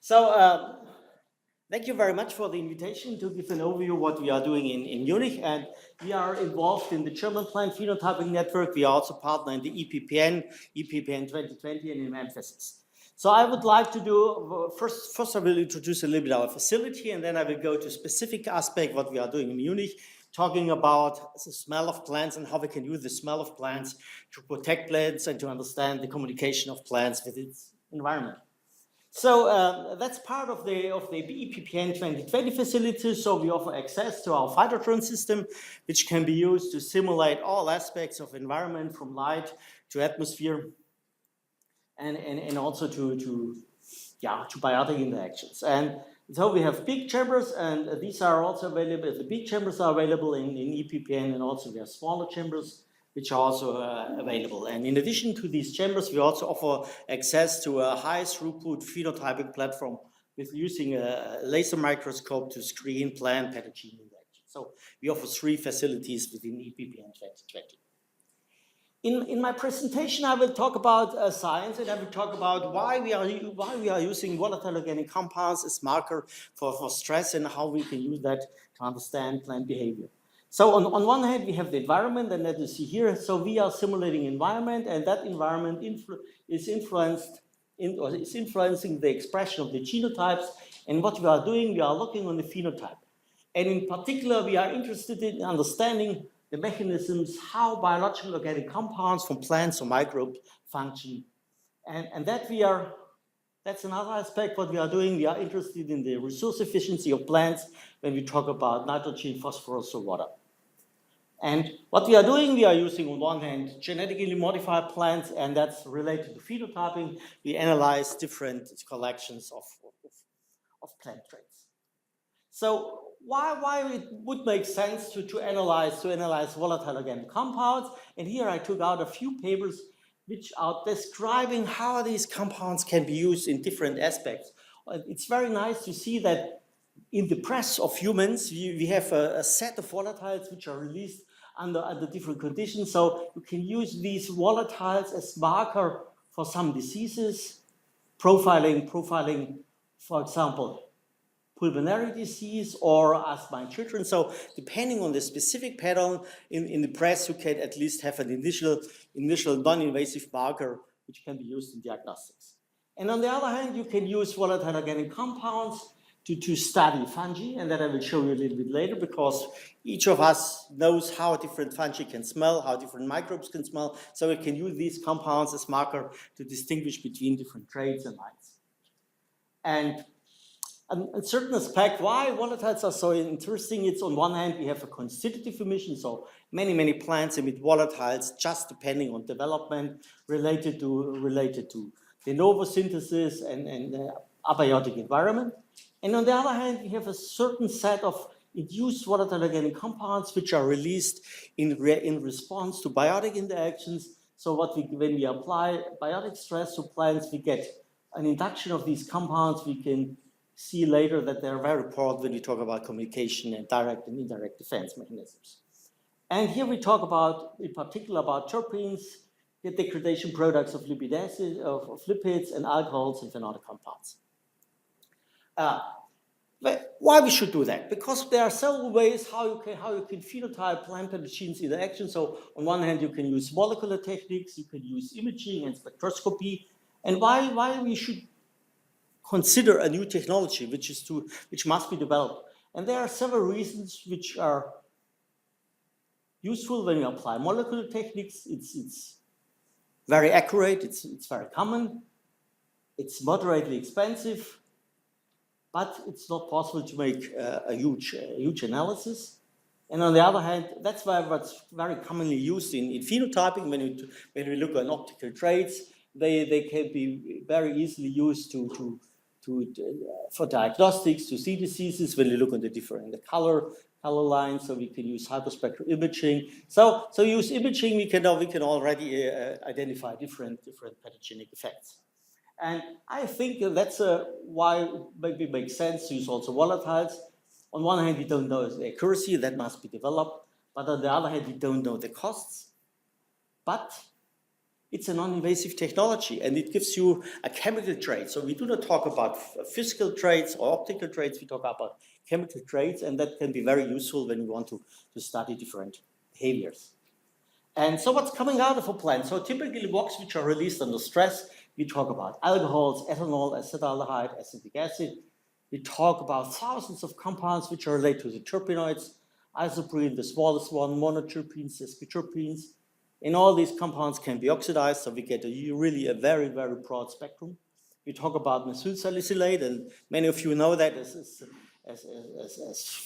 Thank you very much for the invitation to give an overview of what we are doing in Munich. And we are involved in the German Plant Phenotyping Network. We are also partner in the EPPN 2020, and in emphasis. So I would like to do, first I will introduce a little bit our facility, and then I will go to specific aspect what we are doing in Munich, talking about the smell of plants and how we can use the smell of plants to protect plants and to understand the communication of plants with its environment. So that's part of the EPPN 2020 facility. So we offer access to our phytotron system, which can be used to simulate all aspects of environment, from light to atmosphere, and also to biotic interactions. And so we have big chambers, and these are also available. The big chambers are available in EPPN, and also we have smaller chambers which are also available. And in addition to these chambers, we also offer access to a high throughput phenotyping platform with using a laser microscope to screen plant pathogen interactions. So we offer 3 facilities within EPPN 2020. In my presentation, I will talk about science, and I will talk about why we are using volatile organic compounds as marker for stress, and how we can use that to understand plant behavior. So on one hand, we have the environment, and that you see here. So we are simulating environment, and that environment is influencing the expression of the genotypes. And what we are doing, we are looking on the phenotype. And in particular, we are interested in understanding the mechanisms, how biological organic compounds from plants or microbes function. And that's another aspect what we are doing. We are interested in the resource efficiency of plants when we talk about nitrogen, phosphorus, or water. And what we are doing, we are using on one hand genetically modified plants, and that's related to phenotyping. We analyze different collections of plant traits. So why it would make sense to analyze volatile organic compounds? And here I took out a few papers which are describing how these compounds can be used in different aspects. It's very nice to see that in the breath of humans, we have a set of volatiles which are released under different conditions. So you can use these volatiles as marker for some diseases, profiling, for example, pulmonary disease or asthma in children. So depending on the specific pattern in the breast, you can at least have an initial non-invasive marker which can be used in diagnostics. And on the other hand, you can use volatile organic compounds to study fungi, and that I will show you a little bit later, because each of us knows how different fungi can smell, how different microbes can smell. So we can use these compounds as marker to distinguish between different traits and lines. And a certain aspect why volatiles are so interesting, it's on one hand we have a constitutive emission, so many plants emit volatiles just depending on development related to de novo synthesis and abiotic environment. And on the other hand, we have a certain set of induced volatile organic compounds which are released in response to biotic interactions. So when we apply biotic stress to plants, we get an induction of these compounds. We can see later that they're very important when we talk about communication and direct and indirect defense mechanisms. And here we talk about, in particular, about terpenes, the degradation products of lipid acid, of lipids and alcohols and phenolic compounds. Why we should do that? Because there are several ways how you can phenotype plant pathogens interaction. So on one hand, you can use molecular techniques, you can use imaging and spectroscopy. And why we should consider a new technology which must be developed. And there are several reasons which are useful when you apply molecular techniques. It's very accurate, it's very common, it's moderately expensive, but it's not possible to make a huge analysis. And on the other hand, that's what's very commonly used in phenotyping. When we look at optical traits, they can be very easily used for diagnostics, to see diseases. When you look at the color lines, so we can use hyperspectral imaging. So use imaging, we can already identify different pathogenic effects. And I think that's why it maybe makes sense to use also volatiles. On one hand, we don't know the accuracy, that must be developed, but on the other hand, we don't know the costs. But it's a non-invasive technology, and it gives you a chemical trait. So we do not talk about physical traits or optical traits, we talk about chemical traits, and that can be very useful when we want to study different behaviors. And so what's coming out of a plant? So typically VOCs which are released under stress, we talk about alcohols, ethanol, acetaldehyde, acetic acid. We talk about thousands of compounds which are related to the terpenoids, isoprene, the smallest one, monoterpenes, sesquiterpenes. And all these compounds can be oxidized, so we get really a very, very broad spectrum. We talk about methyl salicylate, and many of you know that as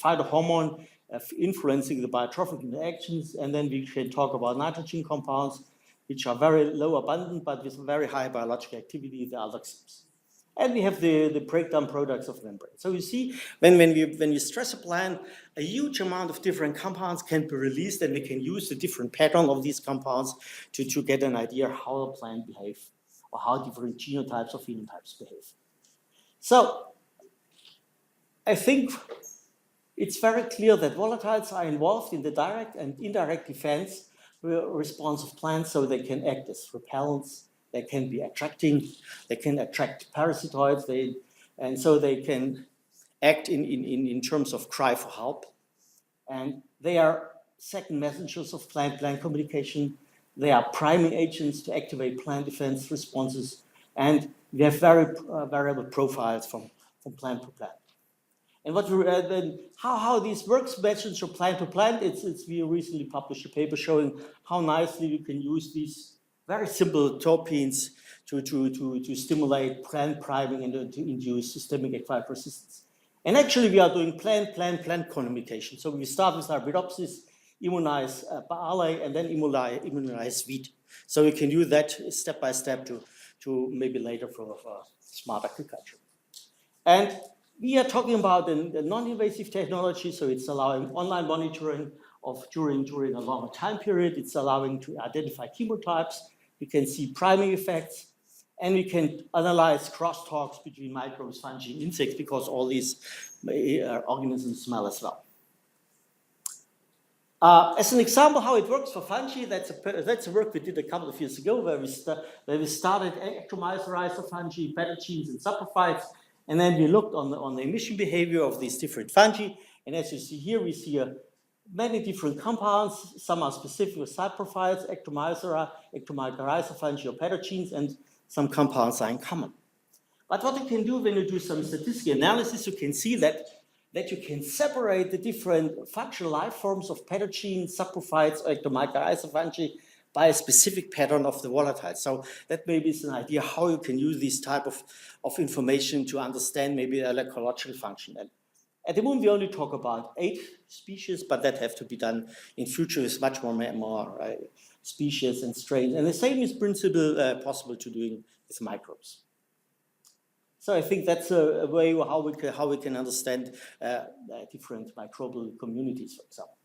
phytohormone influencing the biotrophic interactions. And then we can talk about nitrogen compounds, which are very low abundant, but with very high biological activity, the aldoxins. And we have the breakdown products of membrane. So you see, when you stress a plant, a huge amount of different compounds can be released, and we can use the different pattern of these compounds to get an idea how a plant behaves, or how different genotypes or phenotypes behave. So I think it's very clear that volatiles are involved in the direct and indirect defense response of plants, so they can act as repellents, they can be attracting, they can attract parasitoids, and so they can act in terms of cry for help. And they are second messengers of plant-plant communication. They are priming agents to activate plant defense responses, and we have very variable profiles from plant to plant. And what how this works mentioned from plant to plant, we recently published a paper showing how nicely we can use these very simple terpenes to stimulate plant priming and to induce systemic acquired resistance. And actually we are doing plant communication. So we start with Arabidopsis, immunize barley, and then immunize wheat. So we can do that step by step to maybe later for smart agriculture. And we are talking about the non-invasive technology, so it's allowing online monitoring of during a longer time period. It's allowing to identify chemotypes. We can see priming effects, and we can analyze crosstalks between microbes, fungi, and insects, because all these organisms smell as well. As an example how it works for fungi, that's a work we did a couple of years ago, where we started ectomycorrhiza fungi, pathogens, and saprophytes. And then we looked on the emission behavior of these different fungi. And as you see here, we see many different compounds. Some are specific with saprophytes, ectomycorrhiza fungi, or pathogens, and some compounds are in common. But what you can do when you do some statistical analysis, you can see that you can separate the different functional life forms of pathogens, saprophytes, or ectomycorrhiza fungi by a specific pattern of the volatile. So that maybe is an idea how you can use this type of information to understand maybe an ecological function. And at the moment, we only talk about 8 species, but that have to be done in future with much more species and strains. And the same is principle possible to doing with microbes. So I think that's a way how we can understand different microbial communities, for example.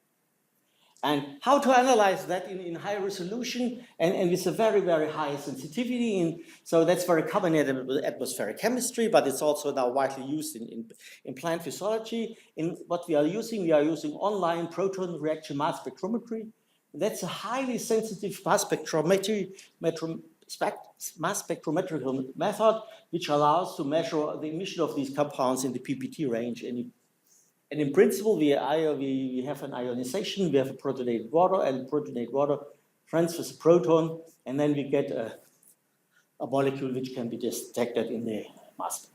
And how to analyze that in high resolution and with a very, very high sensitivity. So that's very common in atmospheric chemistry, but it's also now widely used in plant physiology. In what we are using online proton reaction mass spectrometry. That's a highly sensitive mass spectrometric method, which allows to measure the emission of these compounds in the PPT range. And in principle, we have an ionization, we have a protonated water, and protonated water transfers a proton, and then we get a molecule which can be detected in the mass.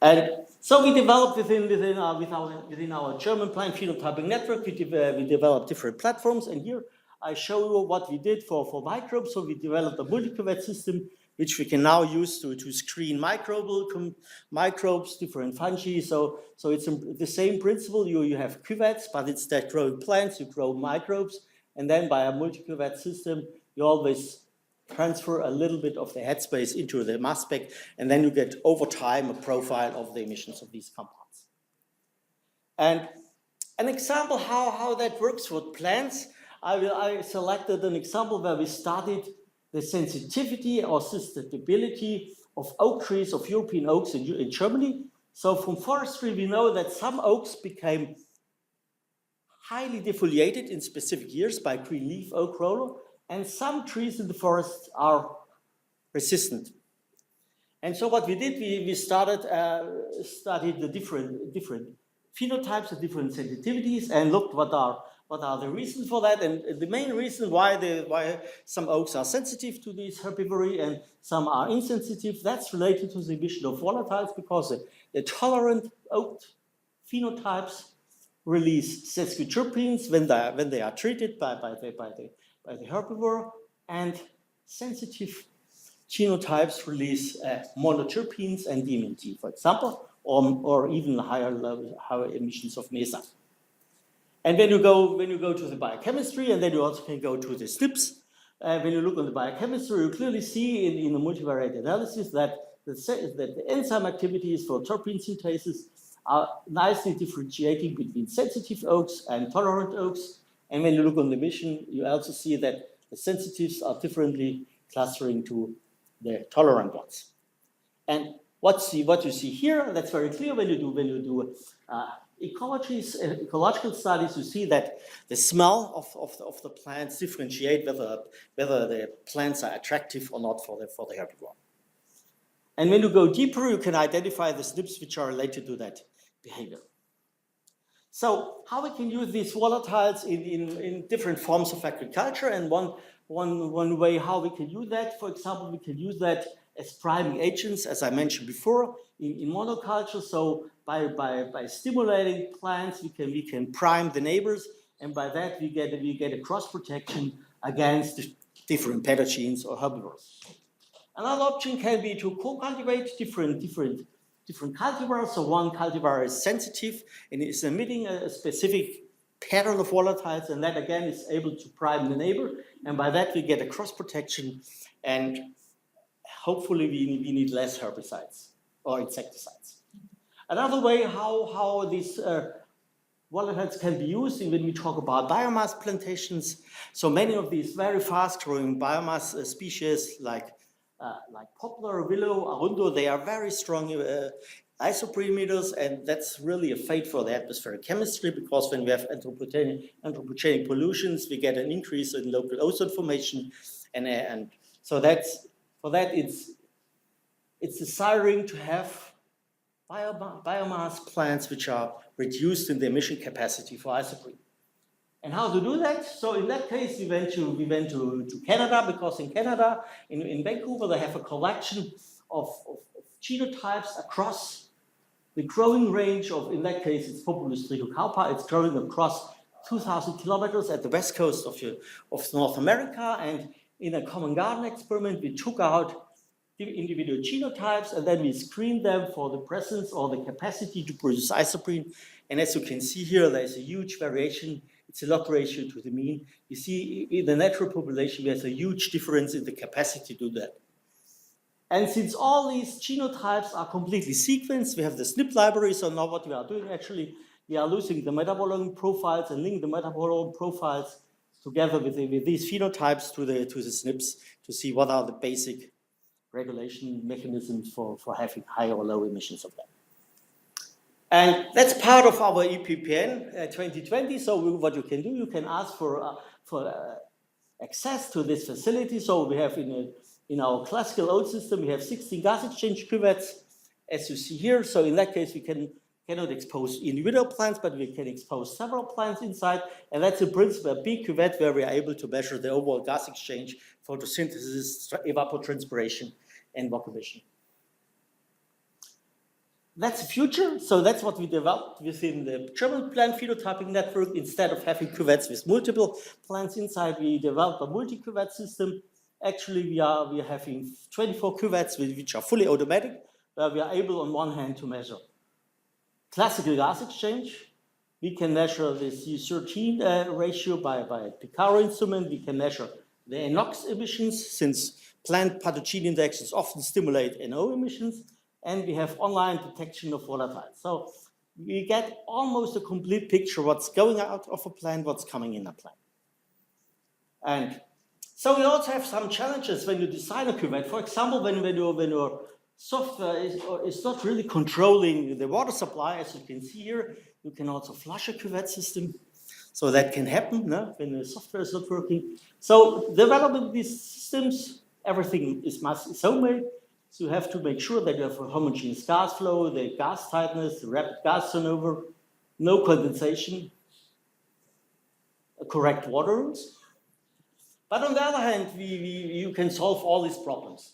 And so we developed within our German plant phenotyping network, we developed different platforms, and here I show you what we did for microbes. So we developed a multi-cuvette system, which we can now use to screen microbes, different fungi. So it's the same principle. You have cuvettes, but instead of growing plants, you grow microbes. And then by a multi-cuvette system, you always transfer a little bit of the headspace into the mass spec, and then you get over time a profile of the emissions of these compounds. And an example how that works for plants, I selected an example where we studied the sensitivity or susceptibility of oak trees, of European oaks in Germany. So from forestry, we know that some oaks became highly defoliated in specific years by green leaf oak roller, and some trees in the forest are resistant. And so what we did, we studied the different phenotypes, the different sensitivities, and looked what are the reasons for that. And the main reason why some oaks are sensitive to this herbivory and some are insensitive, that's related to the emission of volatiles, because the tolerant oak phenotypes release sesquiterpenes when they are treated by the herbivore, and sensitive genotypes release monoterpenes and DMT, for example, or even higher emissions of mesa. And when you go to the biochemistry, and then you also can go to the SNPs, when you look on the biochemistry, you clearly see in the multivariate analysis that the enzyme activities for terpene synthesis are nicely differentiating between sensitive oaks and tolerant oaks. And when you look on the emission, you also see that the sensitives are differently clustering to the tolerant ones. And what you see here, that's very clear when you do ecological studies. You see that the smell of the plants differentiate whether the plants are attractive or not for the herbivore. And when you go deeper, you can identify the SNPs which are related to that behavior. So how we can use these volatiles in different forms of agriculture, and one way how we can use that, for example, we can use that as priming agents, as I mentioned before, in monoculture. So by stimulating plants, we can prime the neighbors, and by that we get a cross protection against different pathogens or herbivores. Another option can be to co-cultivate different cultivars. So one cultivar is sensitive and is emitting a specific pattern of volatiles, and that again is able to prime the neighbor, and by that we get a cross protection, and hopefully we need less herbicides or insecticides. Another way how these volatiles can be used when we talk about biomass plantations. So many of these very fast growing biomass species like poplar, willow, arundo, they are very strong isoprene emitters, and that's really a fate for the atmospheric chemistry, because when we have anthropogenic pollutions, we get an increase in local ozone formation, and so it's desiring to have biomass plants which are reduced in the emission capacity for isoprene. And how to do that? So in that case, we went to Canada, because in Canada, in Vancouver, they have a collection of genotypes across the growing range of, in that case, it's Populus trichocarpa. It's growing across 2,000 kilometers at the west coast of North America. And in a common garden experiment, we took out individual genotypes, and then we screened them for the presence or the capacity to produce isoprene. And as you can see here, there's a huge variation. It's a log ratio to the mean. You see, in the natural population, there's a huge difference in the capacity to do that. And since all these genotypes are completely sequenced, we have the SNP library. So now what we are doing, actually, we are using the metabolome profiles and link the metabolome profiles together with these phenotypes to the SNPs to see what are the basic regulation mechanisms for having high or low emissions of them. And that's part of our EPPN 2020. So what you can do, you can ask for access to this facility. So we have in our classical oat system, we have 16 gas exchange cuvettes, as you see here. So in that case, we cannot expose individual plants, but we can expose several plants inside. And that's in principle a big cuvette where we are able to measure the overall gas exchange, photosynthesis, evapotranspiration, and VOC emission. That's the future. So that's what we developed within the German plant phenotyping network. Instead of having cuvettes with multiple plants inside, we developed a multi-cuvette system. Actually, we are having 24 cuvettes which are fully automatic, where we are able on one hand to measure classical gas exchange. We can measure the C13 ratio by a Picaro instrument. We can measure the NOx emissions, since plant pathogen interactions often stimulate NO emissions. And we have online detection of volatiles. So we get almost a complete picture of what's going out of a plant, what's coming in a plant. And so we also have some challenges when you design a cuvette. For example, when your software is not really controlling the water supply, as you can see here, you can also flush a cuvette system. So that can happen when the software is not working. So developing these systems, everything is homemade. So you have to make sure that you have a homogeneous gas flow, the gas tightness, the rapid gas turnover, no condensation, correct water rules. But on the other hand, you can solve all these problems.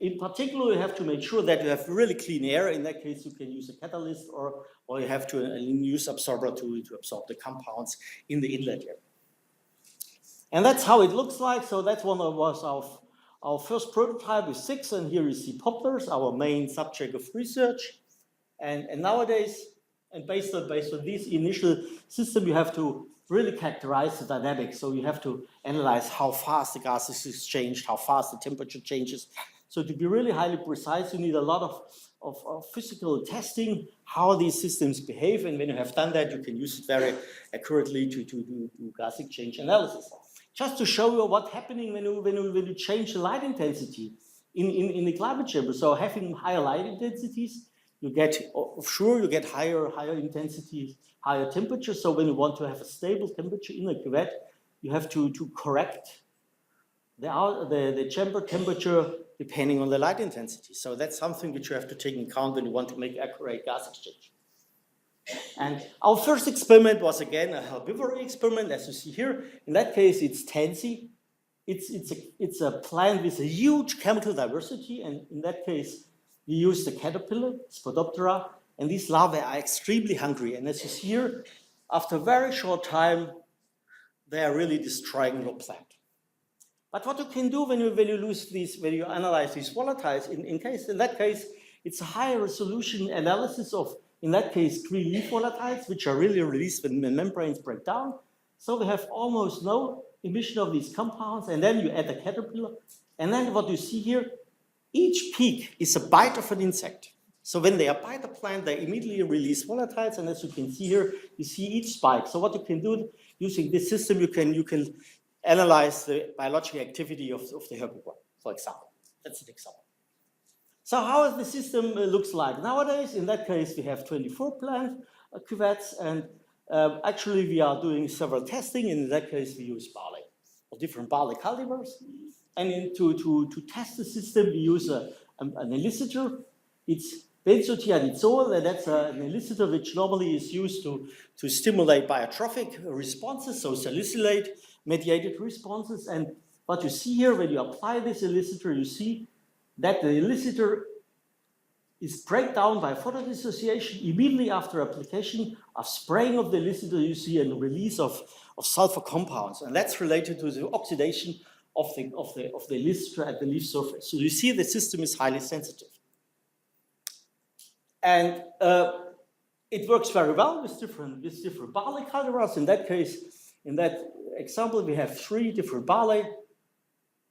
In particular, you have to make sure that you have really clean air. In that case, you can use a catalyst or you have to use absorber to absorb the compounds in the inlet air. And that's how it looks like. So that's one of our first prototype with 6, and here you see poplars, our main subject of research. And nowadays, and based on this initial system, you have to really characterize the dynamics. So you have to analyze how fast the gas is exchanged, how fast the temperature changes. So to be really highly precise, you need a lot of physical testing, how these systems behave. And when you have done that, you can use it very accurately to do gas exchange analysis. Just to show you what's happening when you change the light intensity in the climate chamber. So having higher light intensities, you get higher intensity, higher temperature. So when you want to have a stable temperature in a cuvette, you have to correct the chamber temperature depending on the light intensity. So that's something which you have to take into account when you want to make accurate gas exchange. And our first experiment was again a herbivory experiment, as you see here. In that case, it's tansy. It's a plant with a huge chemical diversity, and in that case, we use the caterpillar, Spodoptera, and these larvae are extremely hungry. And as you see here, after a very short time, they are really destroying your plant. But what you can do when you analyze these volatiles, in that case, it's a higher resolution analysis of, in that case, green leaf volatiles, which are really released when membranes break down. So we have almost no emission of these compounds, and then you add a caterpillar. And then what you see here, each peak is a bite of an insect. So when they bite the plant, they immediately release volatiles, and as you can see here, you see each spike. So what you can do using this system, you can analyze the biological activity of the herbivore, for example. That's an example. So how the system looks like nowadays? In that case, we have 24 plant cuvettes, and actually we are doing several testing. In that case, we use barley, or different barley cultivars. And to test the system, we use an elicitor. It's benzotiazole, and that's an elicitor which normally is used to stimulate biotrophic responses, so salicylate-mediated responses. And what you see here, when you apply this elicitor, you see that the elicitor is break down by photodissociation. Immediately after application of spraying of the elicitor, you see a release of sulfur compounds, and that's related to the oxidation of the elicitor at the leaf surface. So you see the system is highly sensitive. And it works very well with different barley cultivars. In that case, in that example, we have 3 different barley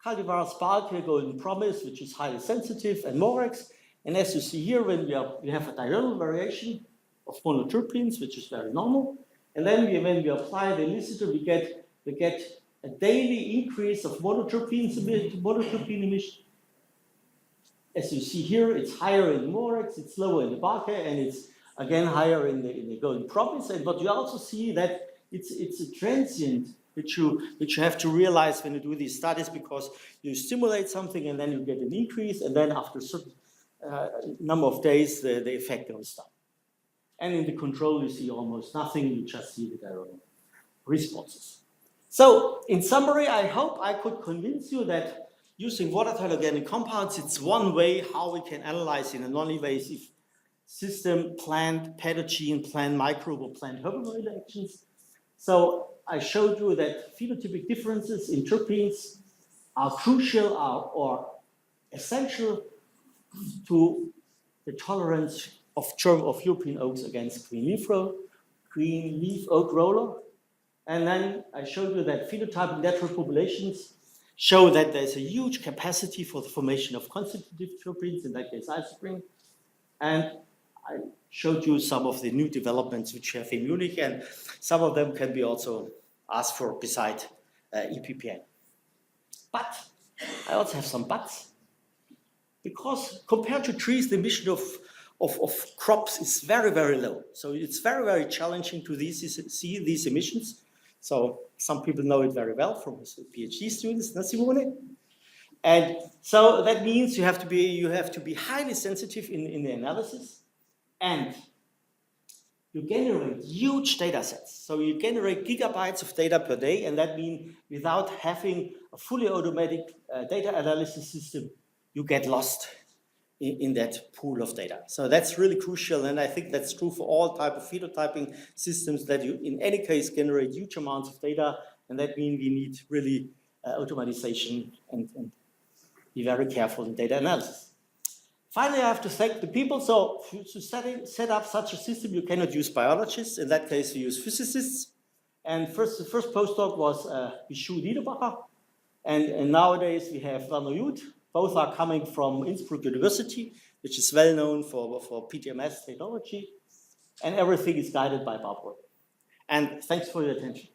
cultivars: Balke, Golden Promise, which is highly sensitive, and Morex. And as you see here, when we have a diurnal variation of monoterpenes, which is very normal. And then when we apply the elicitor, we get a daily increase of monoterpene emission. As you see here, it's higher in Morex, it's lower in the Balke, and it's again higher in the Golden Promise. And but you also see that it's a transient which you have to realize when you do these studies, because you stimulate something and then you get an increase, and then after a certain number of days, the effect goes down. And in the control, you see almost nothing. You just see the diurnal responses. So in summary, I hope I could convince you that using volatile organic compounds, it's one way how we can analyze in a non-invasive system plant pathogen, plant microbe, or plant herbivore interactions. So I showed you that phenotypic differences in terpenes are crucial or essential to the tolerance of European oaks against green leaf oak roller. And then I showed you that phenotyping natural populations show that there's a huge capacity for the formation of constitutive terpenes, in that case isoprene. And I showed you some of the new developments which have in Munich, and some of them can be also asked for beside EPPN. But I also have some buts, because compared to trees, the emission of crops is very, very low. So it's very, very challenging to see these emissions. So some people know it very well from his PhD students, Simone. And so that means you have to be highly sensitive in the analysis, and you generate huge data sets. So you generate gigabytes of data per day, and that means without having a fully automatic data analysis system, you get lost in that pool of data. So that's really crucial, and I think that's true for all type of phenotyping systems, that you in any case generate huge amounts of data, and that means we need really automatization and be very careful in data analysis. Finally, I have to thank the people. So to set up such a system, you cannot use biologists. In that case, you use physicists. And the first postdoc was Bishu Niederbacher. And nowadays we have Werner Jud. Both are coming from Innsbruck University, which is well known for PTMS technology. And everything is guided by Barbara. And thanks for your attention.